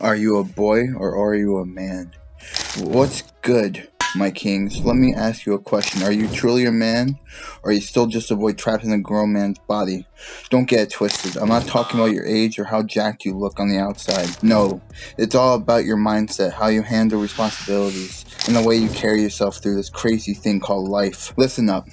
Are you a boy or are you a man? What's good, my kings? Let me ask you a question. Are you truly a man? Or are you still just a boy trapped in a grown man's body? Don't get it twisted. I'm not talking about your age or how jacked you look on the outside. No, it's all about your mindset, how you handle responsibilities, and the way you carry yourself through this crazy thing called life. Listen up.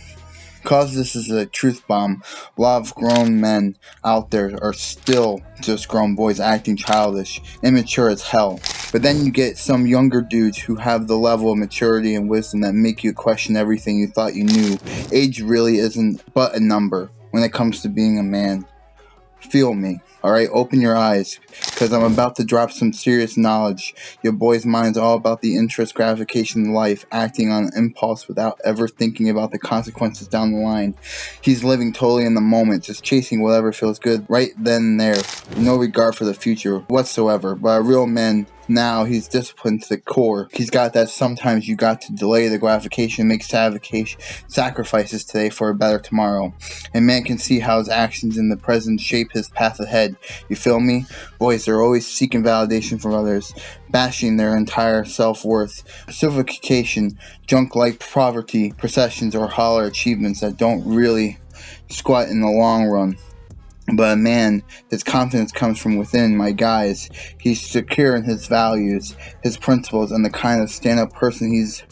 Because this is a truth bomb, a lot of grown men out there are still just grown boys acting childish, immature as hell. But then you get some younger dudes who have the level of maturity and wisdom that make you question everything you thought you knew. Age really isn't but a number when it comes to being a man. Feel me, alright? Open your eyes, because I'm about to drop some serious knowledge. Your boy's mind's all about the interest, gratification in life, acting on impulse without ever thinking about the consequences down the line. He's living totally in the moment, just chasing whatever feels good right then and there. No regard for the future whatsoever. But a real man, now he's disciplined to the core. He's got that sometimes you got to delay the gratification and make sacrifices today for a better tomorrow. And man can see how his actions in the present shape his path ahead. You feel me? Boys are always seeking validation from others, bashing their entire self-worth. Suffocation, junk like poverty, processions, or hollow achievements that don't really squat in the long run. But a man, his confidence comes from within, my guys. He's secure in his values, his principles, and the kind of stand-up person he's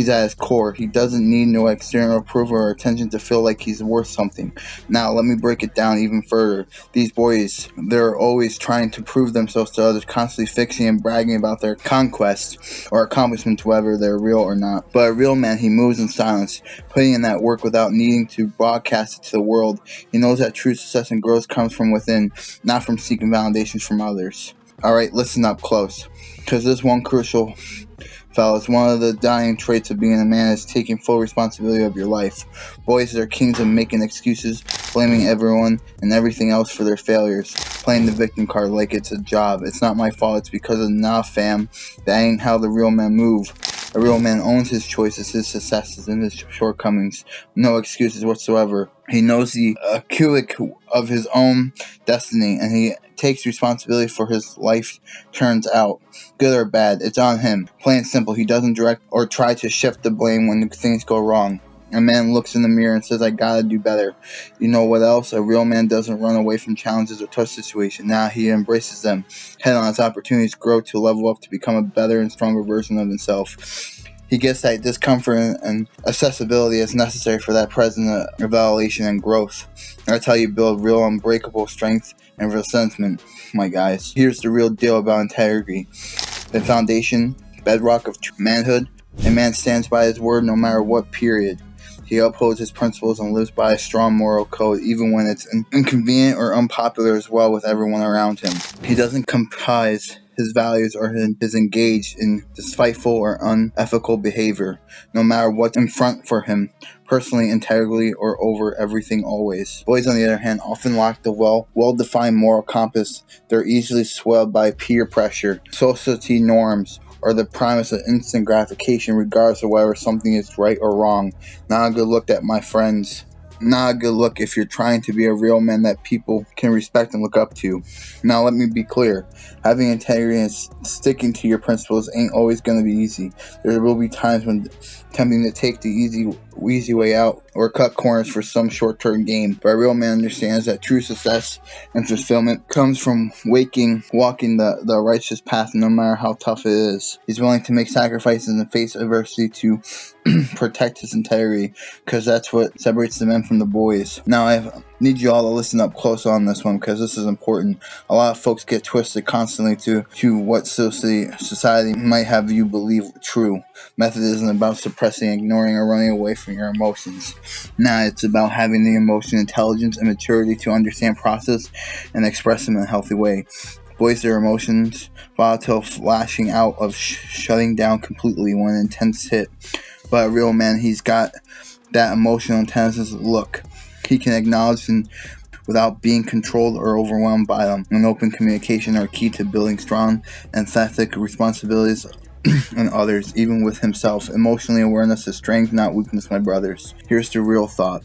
at his core. He doesn't need no external approval or attention to feel like he's worth something. Now, let me break it down even further. These boys, they're always trying to prove themselves to others, constantly fixing and bragging about their conquests or accomplishments, whether they're real or not. But a real man, he moves in silence, putting in that work without needing to broadcast it to the world. He knows that true success and growth comes from within, not from seeking validations from others. Alright, listen up close, because this one crucial, fellas, one of the dying traits of being a man is taking full responsibility of your life. Boys are kings of making excuses, blaming everyone and everything else for their failures, playing the victim card like it's a job. It's not my fault, it's because of nah fam. That ain't how the real men move. A real man owns his choices, his successes, and his shortcomings. No excuses whatsoever. He knows the acuity of his own destiny, and he takes responsibility for his life turns out. Good or bad, it's on him. Plain and simple, he doesn't direct or try to shift the blame when things go wrong. A man looks in the mirror and says, I gotta do better. You know what else? A real man doesn't run away from challenges or tough situations. Now he embraces them. Head on, his opportunities grow to level up to become a better and stronger version of himself. He gets that discomfort and accessibility is necessary for that present evaluation and growth. That's how you build real unbreakable strength and resentment, my guys. Here's the real deal about integrity. The foundation, bedrock of manhood. A man stands by his word no matter what period. He upholds his principles and lives by a strong moral code, even when it's inconvenient or unpopular as well with everyone around him. He doesn't compromise his values or is engaged in despiteful or unethical behavior, no matter what's in front for him, personally, integrally, or over everything always. Boys, on the other hand, often lack the well-defined moral compass. They're easily swelled by peer pressure, society norms, or the promise of instant gratification regardless of whether something is right or wrong. Not a good look at my friends. Not a good look if you're trying to be a real man that people can respect and look up to. Now let me be clear. Having integrity and sticking to your principles ain't always going to be easy. There will be times when tempting to take the easy way out or cut corners for some short-term gain. But a real man understands that true success and fulfillment comes from walking the righteous path no matter how tough it is. He's willing to make sacrifices in the face of adversity to protect his integrity, because that's what separates the men from the boys. Now I need you all to listen up close on this one, because this is important. A lot of folks get twisted constantly to what society might have you believe true. Method isn't about suppressing, ignoring, or running away from your emotions. Now it's about having the emotional intelligence and maturity to understand, process, and express them in a healthy way. Voice their emotions, volatile lashing out of shutting down completely when intense hit. But a real man, he's got that emotional intelligence look. He can acknowledge and without being controlled or overwhelmed by them. And open communication are key to building strong, emphatic responsibilities in others, even with himself. Emotionally awareness is strength, not weakness, my brothers. Here's the real thought.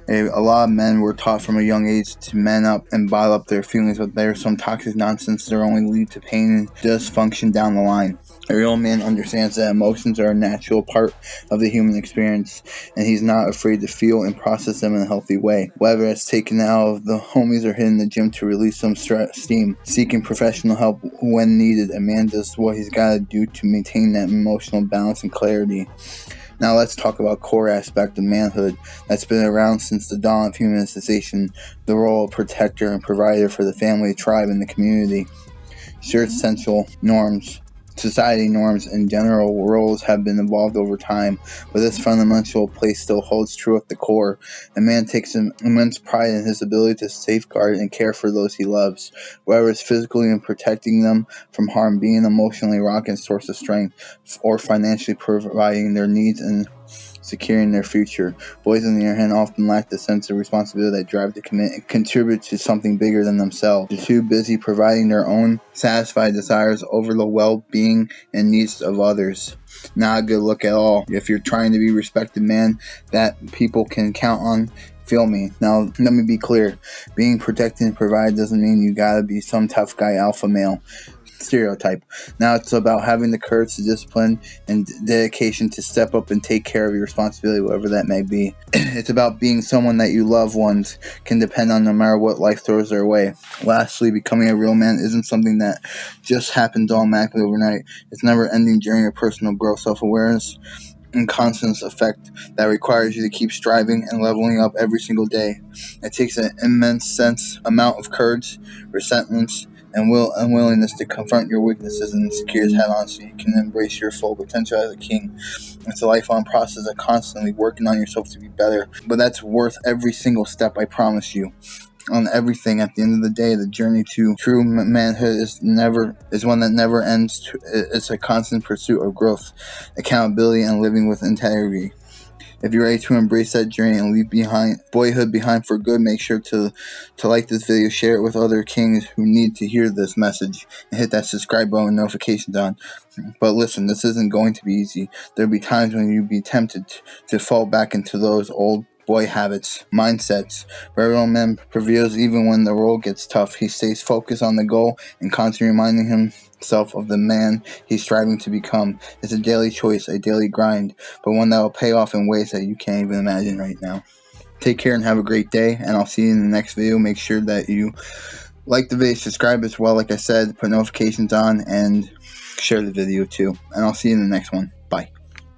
A lot of men were taught from a young age to man up and bottle up their feelings, but there's some toxic nonsense that only lead to pain and dysfunction down the line. A real man understands that emotions are a natural part of the human experience, and he's not afraid to feel and process them in a healthy way. Whether it's taken out of the homies or hitting the gym to release some steam, seeking professional help when needed, a man does what he's got to do to maintain that emotional balance and clarity. Now let's talk about core aspect of manhood that's been around since the dawn of humanization, the role of protector and provider for the family, tribe, and the community. Shared essential norms, society norms, and general roles have been evolved over time, but this fundamental place still holds true at the core. A man takes immense pride in his ability to safeguard and care for those he loves, whether it's physically in protecting them from harm, being emotionally a rock and source of strength, or financially providing their needs and securing their future. Boys, on the other hand, often lack the sense of responsibility that drive to commit and contribute to something bigger than themselves. They're too busy providing their own satisfied desires over the well-being and needs of others. Not a good look at all. If you're trying to be a respected man that people can count on, feel me. Now, let me be clear. Being protected and provided doesn't mean you gotta be some tough guy alpha male stereotype. Now it's about having the courage, the discipline, and dedication to step up and take care of your responsibility, whatever that may be. It's about being someone that you loved ones can depend on no matter what life throws their way. Lastly, becoming a real man isn't something that just happens automatically overnight. It's a never-ending journey of personal growth, self-awareness, and constant effect that requires you to keep striving and leveling up every single day. It takes an immense amount of courage, resentment, and willingness to confront your weaknesses and insecurities head on so you can embrace your full potential as a king. It's a lifelong process of constantly working on yourself to be better, but that's worth every single step, I promise you. On everything, at the end of the day, the journey to true manhood is one that never ends. It's a constant pursuit of growth, accountability, and living with integrity. If you're ready to embrace that journey and leave boyhood behind for good, make sure to like this video, share it with other kings who need to hear this message, and hit that subscribe button and notifications on. But listen, this isn't going to be easy. There'll be times when you'll be tempted to fall back into those old boy habits, mindsets. But a real man prevails even when the road gets tough. He stays focused on the goal and constantly reminding himself of the man he's striving to become. It's a daily choice, a daily grind, but one that will pay off in ways that you can't even imagine right now. Take care and have a great day, and I'll see you in the next video. Make sure that you like the video, subscribe as well, like I said, put notifications on, and share the video too. And I'll see you in the next one.